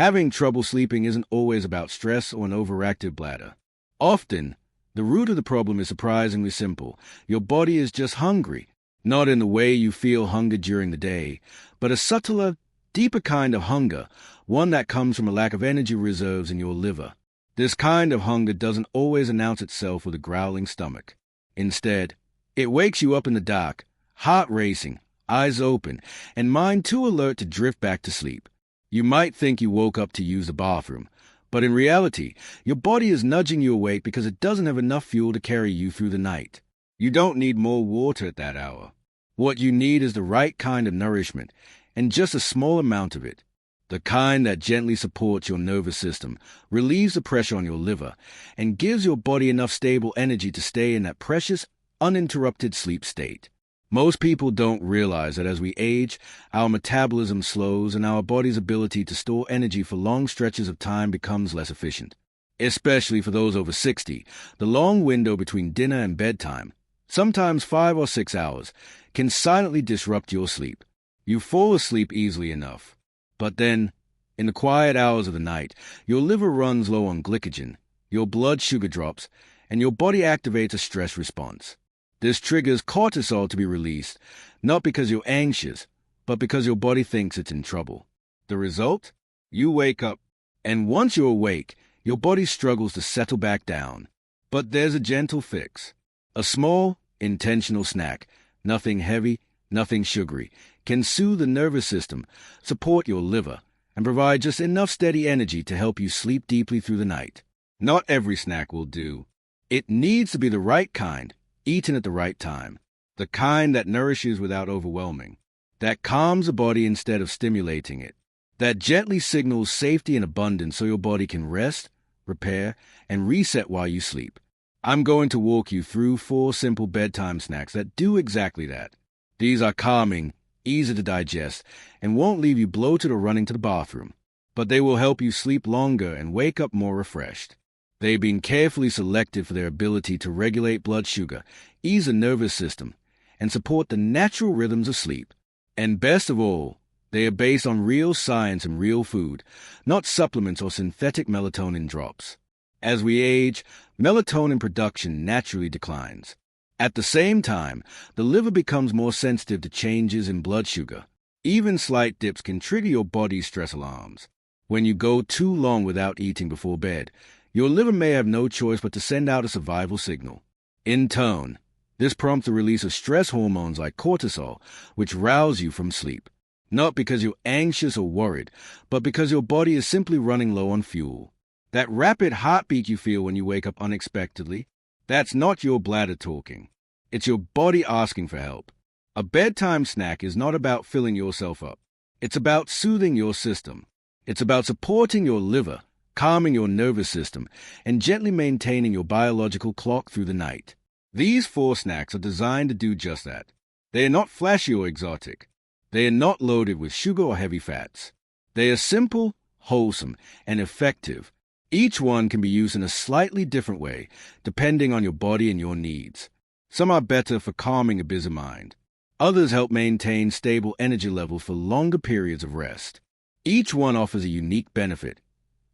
Having trouble sleeping isn't always about stress or an overactive bladder. Often, the root of the problem is surprisingly simple. Your body is just hungry, not in the way you feel hunger during the day, but a subtler, deeper kind of hunger, one that comes from a lack of energy reserves in your liver. This kind of hunger doesn't always announce itself with a growling stomach. Instead, it wakes you up in the dark, heart racing, eyes open, and mind too alert to drift back to sleep. You might think you woke up to use the bathroom, but in reality, your body is nudging you awake because it doesn't have enough fuel to carry you through the night. You don't need more water at that hour. What you need is the right kind of nourishment, and just a small amount of it. The kind that gently supports your nervous system, relieves the pressure on your liver, and gives your body enough stable energy to stay in that precious, uninterrupted sleep state. Most people don't realize that as we age, our metabolism slows and our body's ability to store energy for long stretches of time becomes less efficient. Especially for those over 60, the long window between dinner and bedtime, sometimes 5 or 6 hours, can silently disrupt your sleep. You fall asleep easily enough, but then, in the quiet hours of the night, your liver runs low on glycogen, your blood sugar drops, and your body activates a stress response. This triggers cortisol to be released, not because you're anxious, but because your body thinks it's in trouble. The result? You wake up, and once you're awake, your body struggles to settle back down. But there's a gentle fix. A small, intentional snack, nothing heavy, nothing sugary, can soothe the nervous system, support your liver, and provide just enough steady energy to help you sleep deeply through the night. Not every snack will do. It needs to be the right kind, eaten at the right time, the kind that nourishes without overwhelming, that calms the body instead of stimulating it, that gently signals safety and abundance so your body can rest, repair, and reset while you sleep. I'm going to walk you through 4 simple bedtime snacks that do exactly that. These are calming, easy to digest, and won't leave you bloated or running to the bathroom, but they will help you sleep longer and wake up more refreshed. They've been carefully selected for their ability to regulate blood sugar, ease the nervous system, and support the natural rhythms of sleep. And best of all, they are based on real science and real food, not supplements or synthetic melatonin drops. As we age, melatonin production naturally declines. At the same time, the liver becomes more sensitive to changes in blood sugar. Even slight dips can trigger your body's stress alarms. When you go too long without eating before bed, your liver may have no choice but to send out a survival signal. In turn, this prompts the release of stress hormones like cortisol, which rouse you from sleep. Not because you're anxious or worried, but because your body is simply running low on fuel. That rapid heartbeat you feel when you wake up unexpectedly, that's not your bladder talking. It's your body asking for help. A bedtime snack is not about filling yourself up. It's about soothing your system. It's about supporting your liver, calming your nervous system, and gently maintaining your biological clock through the night. These 4 snacks are designed to do just that. They are not flashy or exotic. They are not loaded with sugar or heavy fats. They are simple, wholesome, and effective. Each one can be used in a slightly different way, depending on your body and your needs. Some are better for calming a busy mind. Others help maintain stable energy levels for longer periods of rest. Each one offers a unique benefit.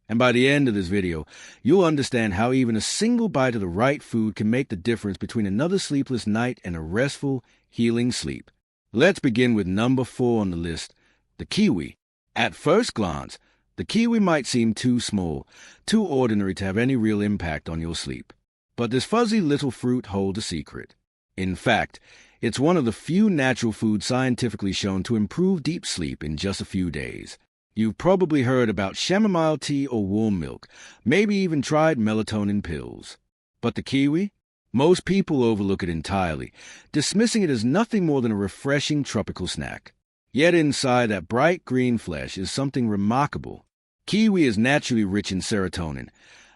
And by the end of this video, you'll understand how even a single bite of the right food can make the difference between another sleepless night and a restful, healing sleep. Let's begin with number 4 on the list, the kiwi. At first glance, the kiwi might seem too small, too ordinary to have any real impact on your sleep. But this fuzzy little fruit holds a secret. In fact, it's one of the few natural foods scientifically shown to improve deep sleep in just a few days. You've probably heard about chamomile tea or warm milk, maybe even tried melatonin pills. But the kiwi? Most people overlook it entirely, dismissing it as nothing more than a refreshing tropical snack. Yet inside that bright green flesh is something remarkable. Kiwi is naturally rich in serotonin,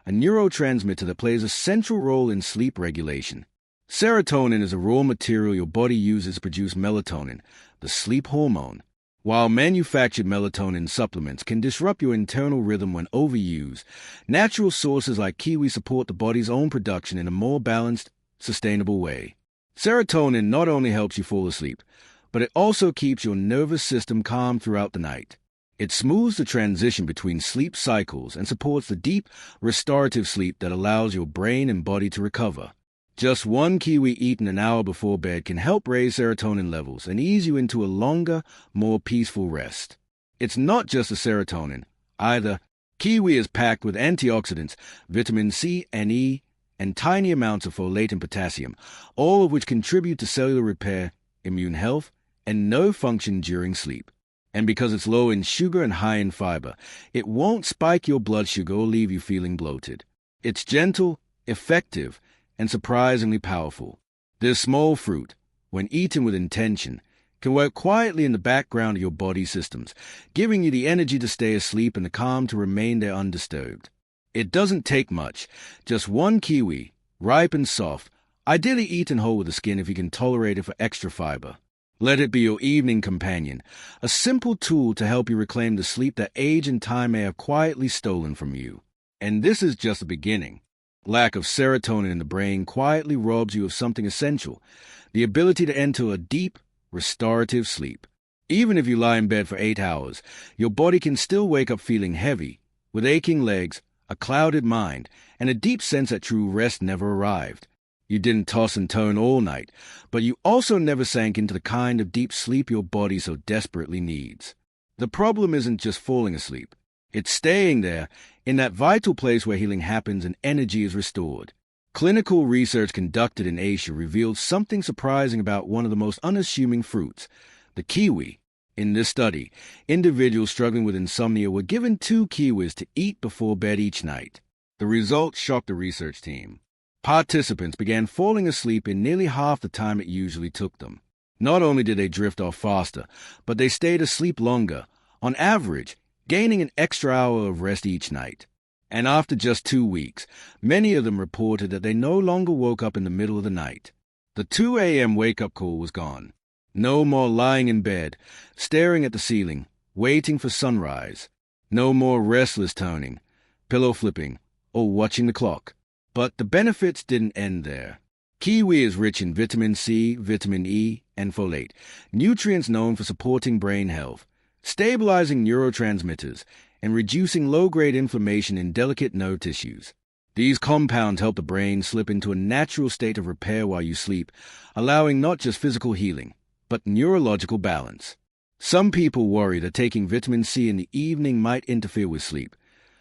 a neurotransmitter that plays a central role in sleep regulation. Serotonin is a raw material your body uses to produce melatonin, the sleep hormone. While manufactured melatonin supplements can disrupt your internal rhythm when overused, natural sources like kiwi support the body's own production in a more balanced, sustainable way. Serotonin not only helps you fall asleep, but it also keeps your nervous system calm throughout the night. It smooths the transition between sleep cycles and supports the deep, restorative sleep that allows your brain and body to recover. Just one kiwi eaten an hour before bed can help raise serotonin levels and ease you into a longer, more peaceful rest. It's not just the serotonin, either. Kiwi is packed with antioxidants, vitamin C and E, and tiny amounts of folate and potassium, all of which contribute to cellular repair, immune health, and nerve function during sleep. And because it's low in sugar and high in fiber, it won't spike your blood sugar or leave you feeling bloated. It's gentle, effective, and surprisingly powerful. This small fruit, when eaten with intention, can work quietly in the background of your body systems, giving you the energy to stay asleep and the calm to remain there undisturbed. It doesn't take much, just one kiwi, ripe and soft, ideally eaten whole with the skin if you can tolerate it for extra fiber. Let it be your evening companion, a simple tool to help you reclaim the sleep that age and time may have quietly stolen from you. And this is just the beginning. Lack of serotonin in the brain quietly robs you of something essential, the ability to enter a deep, restorative sleep. Even if you lie in bed for 8 hours, your body can still wake up feeling heavy, with aching legs, a clouded mind, and a deep sense that true rest never arrived. You didn't toss and turn all night, but you also never sank into the kind of deep sleep your body so desperately needs. The problem isn't just falling asleep. It's staying there, in that vital place where healing happens and energy is restored. Clinical research conducted in Asia revealed something surprising about one of the most unassuming fruits, the kiwi. In this study, individuals struggling with insomnia were given 2 kiwis to eat before bed each night. The results shocked the research team. Participants began falling asleep in nearly half the time it usually took them. Not only did they drift off faster, but they stayed asleep longer, on average, gaining an extra hour of rest each night. And after just 2 weeks, many of them reported that they no longer woke up in the middle of the night. The 2 a.m. wake-up call was gone. No more lying in bed, staring at the ceiling, waiting for sunrise. No more restless turning, pillow flipping, or watching the clock. But the benefits didn't end there. Kiwi is rich in vitamin C, vitamin E, and folate, nutrients known for supporting brain health, stabilizing neurotransmitters, and reducing low-grade inflammation in delicate nerve tissues. These compounds help the brain slip into a natural state of repair while you sleep, allowing not just physical healing, but neurological balance. Some people worry that taking vitamin C in the evening might interfere with sleep,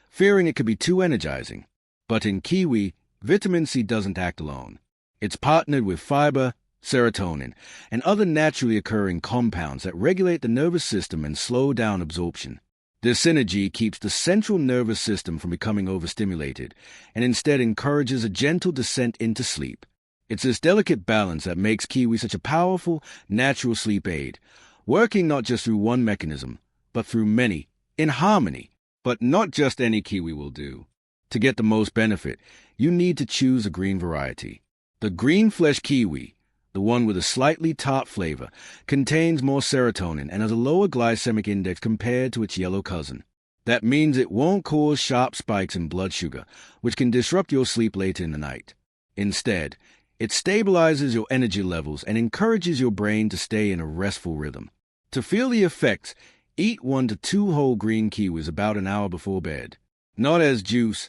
fearing it could be too energizing. But in kiwi, vitamin C doesn't act alone. It's partnered with fiber, serotonin, and other naturally occurring compounds that regulate the nervous system and slow down absorption. This synergy keeps the central nervous system from becoming overstimulated and instead encourages a gentle descent into sleep. It's this delicate balance that makes kiwi such a powerful, natural sleep aid, working not just through one mechanism, but through many, in harmony. But not just any kiwi will do. To get the most benefit, you need to choose a green variety. The green flesh kiwi, the one with a slightly tart flavor, contains more serotonin and has a lower glycemic index compared to its yellow cousin. That means it won't cause sharp spikes in blood sugar, which can disrupt your sleep later in the night. Instead, it stabilizes your energy levels and encourages your brain to stay in a restful rhythm. To feel the effects, eat 1 to 2 whole green kiwis about an hour before bed. Not as juice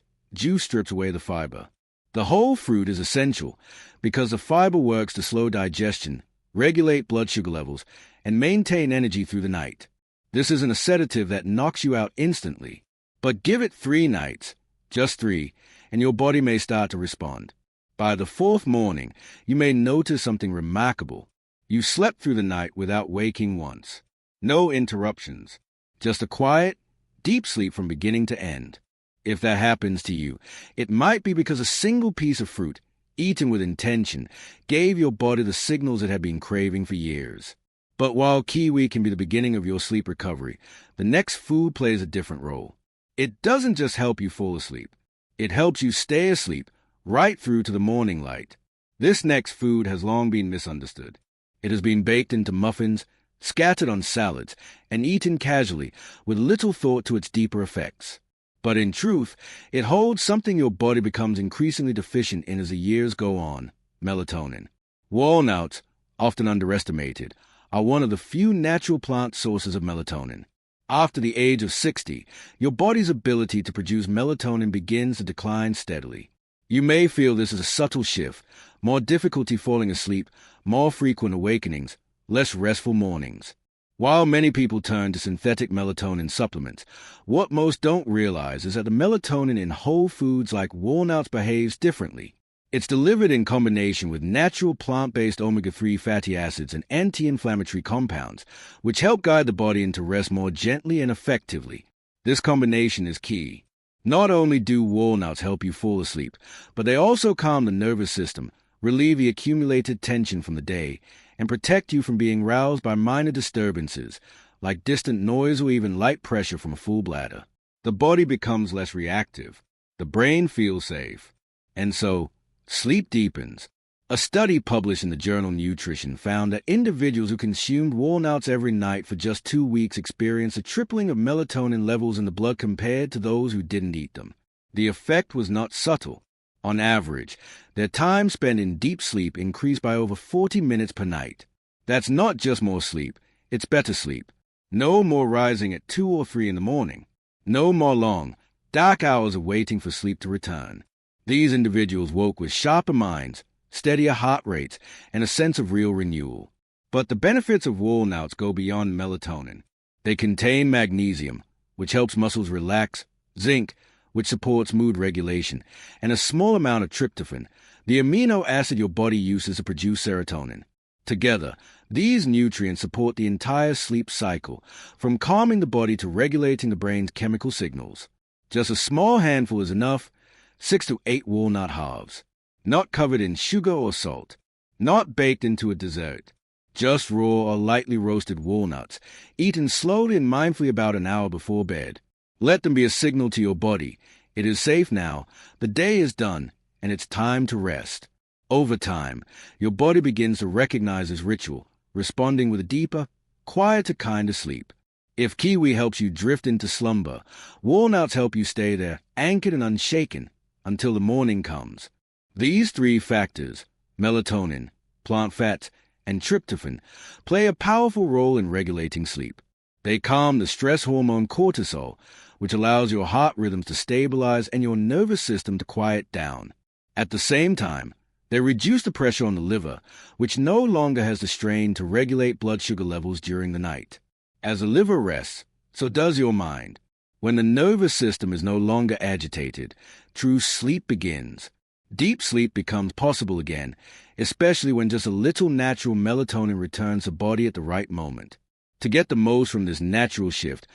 strips away the fiber. The whole fruit is essential because the fiber works to slow digestion, regulate blood sugar levels, and maintain energy through the night. This isn't a sedative that knocks you out instantly, but give it 3 nights, just 3, and your body may start to respond. By the 4th morning, you may notice something remarkable. You slept through the night without waking once. No interruptions. Just a quiet, deep sleep from beginning to end. If that happens to you, it might be because a single piece of fruit, eaten with intention, gave your body the signals it had been craving for years. But while kiwi can be the beginning of your sleep recovery, the next food plays a different role. It doesn't just help you fall asleep. It helps you stay asleep right through to the morning light. This next food has long been misunderstood. It has been baked into muffins, scattered on salads, and eaten casually with little thought to its deeper effects. But in truth, it holds something your body becomes increasingly deficient in as the years go on: melatonin. Walnuts, often underestimated, are one of the few natural plant sources of melatonin. After the age of 60, your body's ability to produce melatonin begins to decline steadily. You may feel this as a subtle shift, more difficulty falling asleep, more frequent awakenings, less restful mornings. While many people turn to synthetic melatonin supplements, what most don't realize is that the melatonin in whole foods like walnuts behaves differently. It's delivered in combination with natural plant-based omega-3 fatty acids and anti-inflammatory compounds, which help guide the body into rest more gently and effectively. This combination is key. Not only do walnuts help you fall asleep, but they also calm the nervous system, relieve the accumulated tension from the day, and protect you from being roused by minor disturbances, like distant noise or even light pressure from a full bladder. The body becomes less reactive. The brain feels safe. And so, sleep deepens. A study published in the journal Nutrition found that individuals who consumed walnuts every night for just 2 weeks experienced a tripling of melatonin levels in the blood compared to those who didn't eat them. The effect was not subtle. On average, their time spent in deep sleep increased by over 40 minutes per night. That's not just more sleep, it's better sleep. No more rising at 2 or 3 in the morning. No more long, dark hours of waiting for sleep to return. These individuals woke with sharper minds, steadier heart rates, and a sense of real renewal. But the benefits of walnuts go beyond melatonin. They contain magnesium, which helps muscles relax, zinc, which supports mood regulation, and a small amount of tryptophan, the amino acid your body uses to produce serotonin. Together, these nutrients support the entire sleep cycle, from calming the body to regulating the brain's chemical signals. Just a small handful is enough, 6 to 8 walnut halves. Not covered in sugar or salt, not baked into a dessert. Just raw or lightly roasted walnuts, eaten slowly and mindfully about an hour before bed. Let them be a signal to your body. It is safe now, the day is done, and it's time to rest. Over time, your body begins to recognize this ritual, responding with a deeper, quieter kind of sleep. If kiwi helps you drift into slumber, walnuts help you stay there, anchored and unshaken, until the morning comes. These 3 factors, melatonin, plant fats, and tryptophan, play a powerful role in regulating sleep. They calm the stress hormone cortisol, which allows your heart rhythms to stabilize and your nervous system to quiet down. At the same time, they reduce the pressure on the liver, which no longer has the strain to regulate blood sugar levels during the night. As the liver rests, so does your mind. When the nervous system is no longer agitated, true sleep begins. Deep sleep becomes possible again, especially when just a little natural melatonin returns the body at the right moment. To get the most from this natural shift,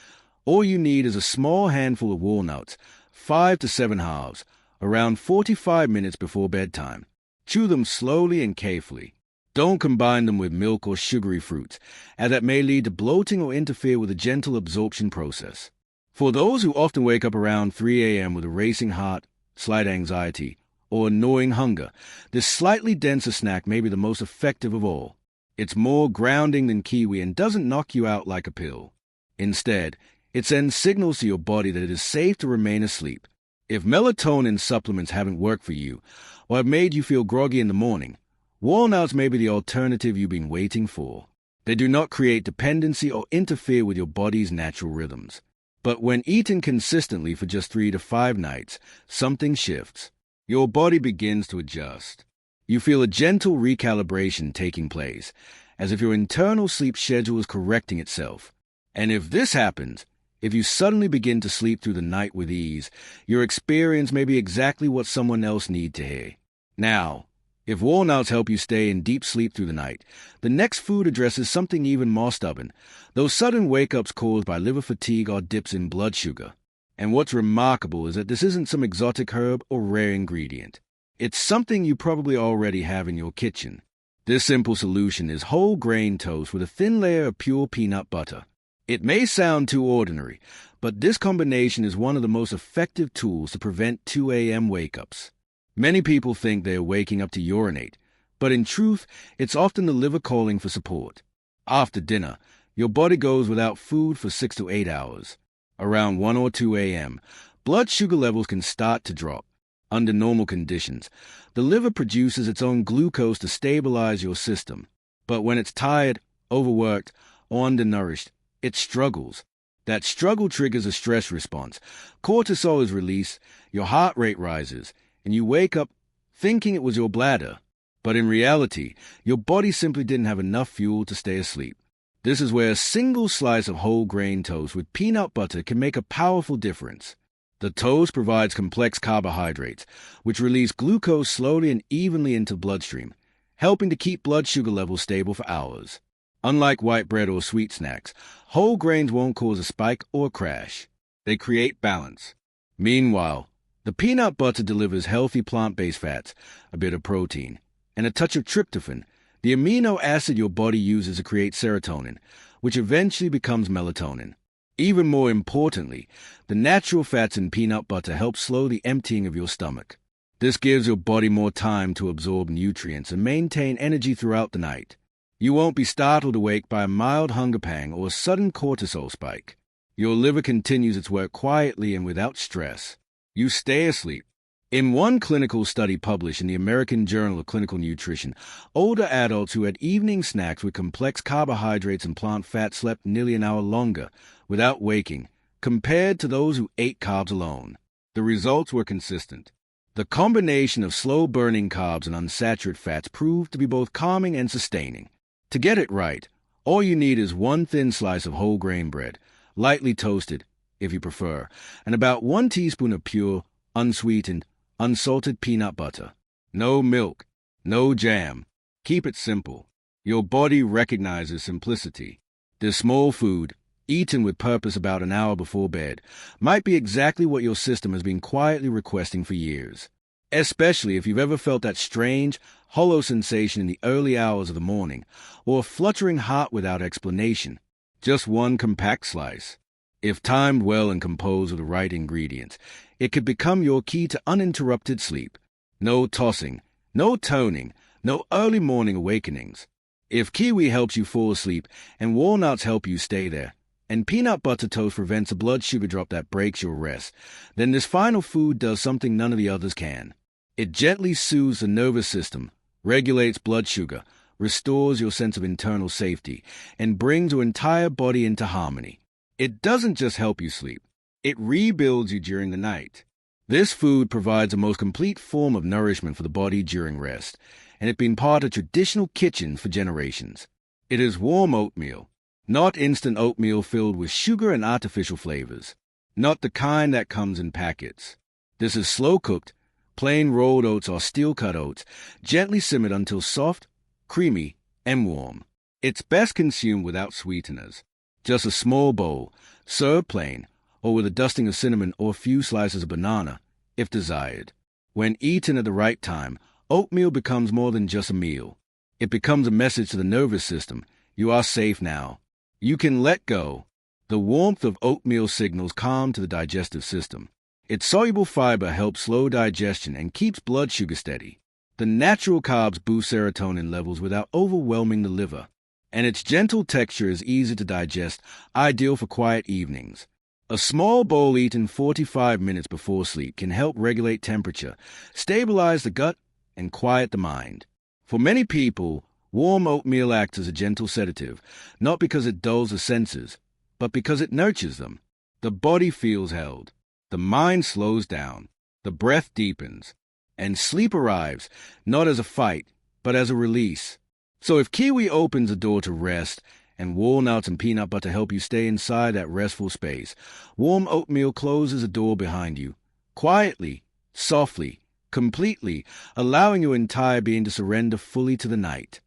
all you need is a small handful of walnuts, 5 to 7 halves, around 45 minutes before bedtime. Chew them slowly and carefully. Don't combine them with milk or sugary fruits, as that may lead to bloating or interfere with the gentle absorption process. For those who often wake up around 3 a.m. with a racing heart, slight anxiety, or annoying hunger, this slightly denser snack may be the most effective of all. It's more grounding than kiwi and doesn't knock you out like a pill. Instead, it sends signals to your body that it is safe to remain asleep. If melatonin supplements haven't worked for you, or have made you feel groggy in the morning, walnuts may be the alternative you've been waiting for. They do not create dependency or interfere with your body's natural rhythms. But when eaten consistently for just 3 to 5 nights, something shifts. Your body begins to adjust. You feel a gentle recalibration taking place, as if your internal sleep schedule is correcting itself. And if this happens, if you suddenly begin to sleep through the night with ease, your experience may be exactly what someone else needs to hear. Now, if walnuts help you stay in deep sleep through the night, the next food addresses something even more stubborn, those sudden wake-ups caused by liver fatigue or dips in blood sugar. And what's remarkable is that this isn't some exotic herb or rare ingredient. It's something you probably already have in your kitchen. This simple solution is whole grain toast with a thin layer of pure peanut butter. It may sound too ordinary, but this combination is one of the most effective tools to prevent 2 a.m. wake-ups. Many people think they are waking up to urinate, but in truth, it's often the liver calling for support. After dinner, your body goes without food for 6 to 8 hours. Around 1 or 2 a.m., blood sugar levels can start to drop. Under normal conditions, the liver produces its own glucose to stabilize your system. But when it's tired, overworked, or undernourished, it struggles. That struggle triggers a stress response. Cortisol is released, your heart rate rises, and you wake up thinking it was your bladder. But in reality, your body simply didn't have enough fuel to stay asleep. This is where a single slice of whole grain toast with peanut butter can make a powerful difference. The toast provides complex carbohydrates, which release glucose slowly and evenly into the bloodstream, helping to keep blood sugar levels stable for hours. Unlike white bread or sweet snacks, whole grains won't cause a spike or crash. They create balance. Meanwhile, the peanut butter delivers healthy plant-based fats, a bit of protein, and a touch of tryptophan, the amino acid your body uses to create serotonin, which eventually becomes melatonin. Even more importantly, the natural fats in peanut butter help slow the emptying of your stomach. This gives your body more time to absorb nutrients and maintain energy throughout the night. You won't be startled awake by a mild hunger pang or a sudden cortisol spike. Your liver continues its work quietly and without stress. You stay asleep. In one clinical study published in the American Journal of Clinical Nutrition, older adults who had evening snacks with complex carbohydrates and plant fats slept nearly an hour longer without waking, compared to those who ate carbs alone. The results were consistent. The combination of slow-burning carbs and unsaturated fats proved to be both calming and sustaining. To get it right, all you need is one thin slice of whole grain bread, lightly toasted, if you prefer, and about 1 teaspoon of pure, unsweetened, unsalted peanut butter. No milk, no jam. Keep it simple. Your body recognizes simplicity. This small food, eaten with purpose about an hour before bed, might be exactly what your system has been quietly requesting for years. Especially if you've ever felt that strange, hollow sensation in the early hours of the morning, or a fluttering heart without explanation. Just one compact slice. If timed well and composed with the right ingredients, it could become your key to uninterrupted sleep. No tossing, no toning, no early morning awakenings. If kiwi helps you fall asleep and walnuts help you stay there, and peanut butter toast prevents a blood sugar drop that breaks your rest, then this final food does something none of the others can. It gently soothes the nervous system, regulates blood sugar, restores your sense of internal safety, and brings your entire body into harmony. It doesn't just help you sleep. It rebuilds you during the night. This food provides the most complete form of nourishment for the body during rest, and it's been part of traditional kitchens for generations. It is warm oatmeal, not instant oatmeal filled with sugar and artificial flavors, not the kind that comes in packets. This is slow-cooked, plain rolled oats or steel-cut oats, gently simmered until soft, creamy, and warm. It's best consumed without sweeteners. Just a small bowl, served plain, or with a dusting of cinnamon or a few slices of banana, if desired. When eaten at the right time, oatmeal becomes more than just a meal. It becomes a message to the nervous system. You are safe now. You can let go. The warmth of oatmeal signals calm to the digestive system. Its soluble fiber helps slow digestion and keeps blood sugar steady. The natural carbs boost serotonin levels without overwhelming the liver. And its gentle texture is easy to digest, ideal for quiet evenings. A small bowl eaten 45 minutes before sleep can help regulate temperature, stabilize the gut, and quiet the mind. For many people, warm oatmeal acts as a gentle sedative, not because it dulls the senses, but because it nurtures them. The body feels held, the mind slows down, the breath deepens, and sleep arrives, not as a fight, but as a release. So if kiwi opens the door to rest, and walnuts and peanut butter help you stay inside that restful space, warm oatmeal closes the door behind you, quietly, softly, completely, allowing your entire being to surrender fully to the night.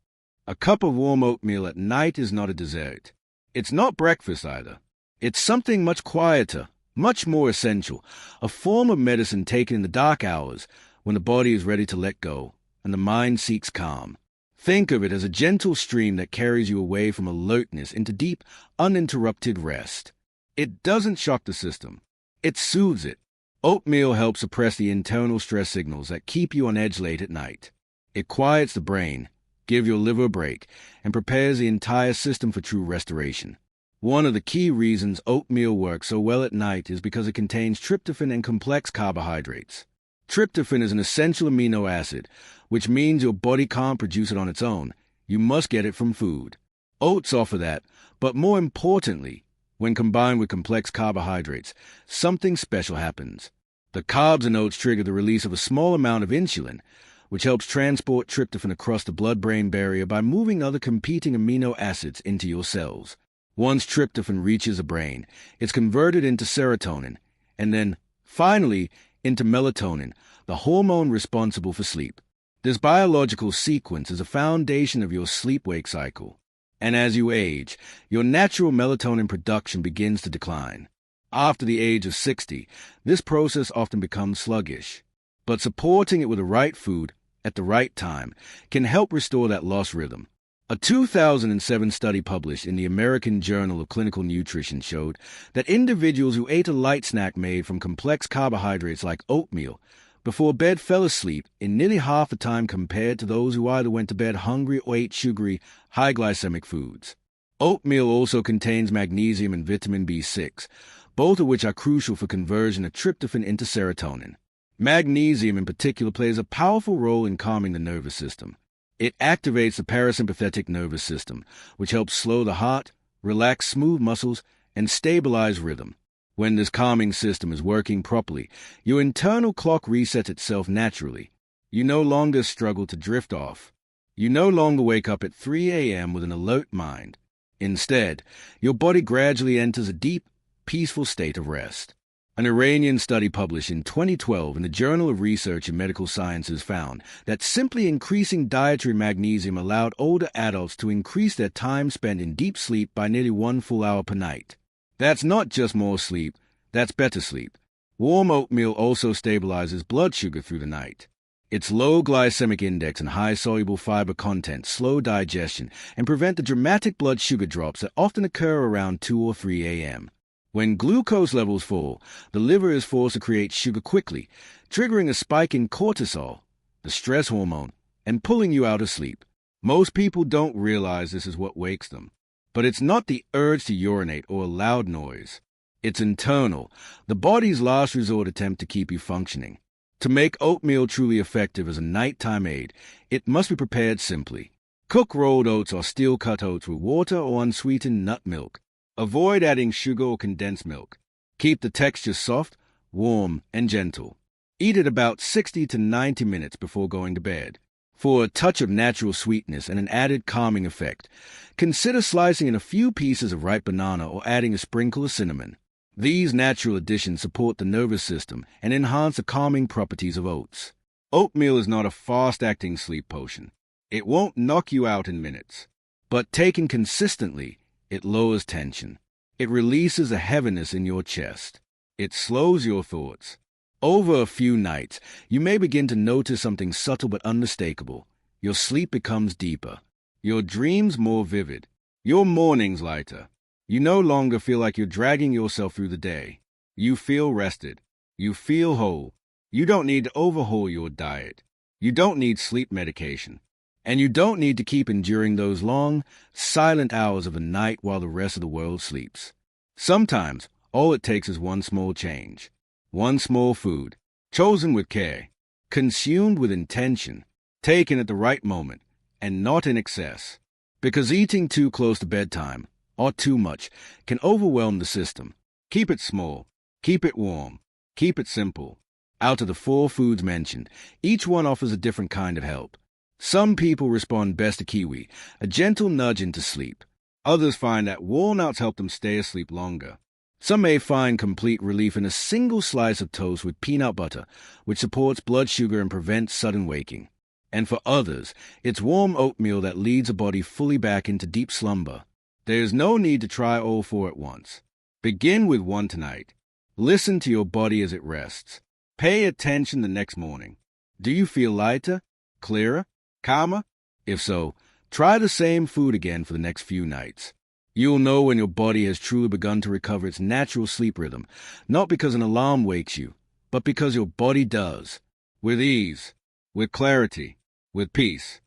A cup of warm oatmeal at night is not a dessert. It's not breakfast either. It's something much quieter, much more essential, a form of medicine taken in the dark hours when the body is ready to let go and the mind seeks calm. Think of it as a gentle stream that carries you away from alertness into deep, uninterrupted rest. It doesn't shock the system. It soothes it. Oatmeal helps suppress the internal stress signals that keep you on edge late at night. It quiets the brain, gives your liver a break, and prepares the entire system for true restoration. One of the key reasons oatmeal works so well at night is because it contains tryptophan and complex carbohydrates. Tryptophan is an essential amino acid, which means your body can't produce it on its own. You must get it from food. Oats offer that, but more importantly, When combined with complex carbohydrates, something special happens. The carbs in oats trigger the release of a small amount of insulin, which helps transport tryptophan across the blood-brain barrier by moving other competing amino acids into your cells. Once tryptophan reaches the brain, it's converted into serotonin, and then, finally, into melatonin, the hormone responsible for sleep. This biological sequence is a foundation of your sleep-wake cycle. And as you age, your natural melatonin production begins to decline. After the age of 60, this process often becomes sluggish. But supporting it with the right food at the right time can help restore that lost rhythm. A 2007 study published in the American Journal of Clinical Nutrition showed that individuals who ate a light snack made from complex carbohydrates like oatmeal before bed fell asleep in nearly half the time compared to those who either went to bed hungry or ate sugary, high-glycemic foods. Oatmeal also contains magnesium and vitamin B6, both of which are crucial for conversion of tryptophan into serotonin. Magnesium in particular plays a powerful role in calming the nervous system. It activates the parasympathetic nervous system, which helps slow the heart, relax smooth muscles, and stabilize rhythm. When this calming system is working properly, your internal clock resets itself naturally. You no longer struggle to drift off. You no longer wake up at 3 a.m. with an alert mind. Instead, your body gradually enters a deep, peaceful state of rest. An Iranian study published in 2012 in the Journal of Research in Medical Sciences found that simply increasing dietary magnesium allowed older adults to increase their time spent in deep sleep by nearly 1 full hour per night. That's not just more sleep, that's better sleep. Warm oatmeal also stabilizes blood sugar through the night. Its low glycemic index and high soluble fiber content slow digestion and prevent the dramatic blood sugar drops that often occur around 2 or 3 a.m. When glucose levels fall, the liver is forced to create sugar quickly, triggering a spike in cortisol, the stress hormone, and pulling you out of sleep. Most people don't realize this is what wakes them. But it's not the urge to urinate or a loud noise. It's internal, the body's last resort attempt to keep you functioning. To make oatmeal truly effective as a nighttime aid, it must be prepared simply. Cook rolled oats or steel-cut oats with water or unsweetened nut milk. Avoid adding sugar or condensed milk. Keep the texture soft, warm, and gentle. Eat it about 60 to 90 minutes before going to bed. For a touch of natural sweetness and an added calming effect, consider slicing in a few pieces of ripe banana or adding a sprinkle of cinnamon. These natural additions support the nervous system and enhance the calming properties of oats. Oatmeal is not a fast-acting sleep potion. It won't knock you out in minutes. But taken consistently, it lowers tension. It releases a heaviness in your chest. It slows your thoughts. Over a few nights, you may begin to notice something subtle but unmistakable. Your sleep becomes deeper. Your dreams more vivid. Your mornings lighter. You no longer feel like you're dragging yourself through the day. You feel rested. You feel whole. You don't need to overhaul your diet. You don't need sleep medication. And you don't need to keep enduring those long, silent hours of the night while the rest of the world sleeps. Sometimes, all it takes is one small change. One small food, chosen with care, consumed with intention, taken at the right moment, and not in excess. Because eating too close to bedtime, or too much, can overwhelm the system. Keep it small, keep it warm, keep it simple. Out of the 4 foods mentioned, each one offers a different kind of help. Some people respond best to kiwi, a gentle nudge into sleep. Others find that walnuts help them stay asleep longer. Some may find complete relief in a single slice of toast with peanut butter, which supports blood sugar and prevents sudden waking. And for others, it's warm oatmeal that leads the body fully back into deep slumber. There is no need to try all 4 at once. Begin with one tonight. Listen to your body as it rests. Pay attention the next morning. Do you feel lighter, clearer, calmer? If so, try the same food again for the next few nights. You'll know when your body has truly begun to recover its natural sleep rhythm, not because an alarm wakes you, but because your body does. With ease, with clarity, with peace.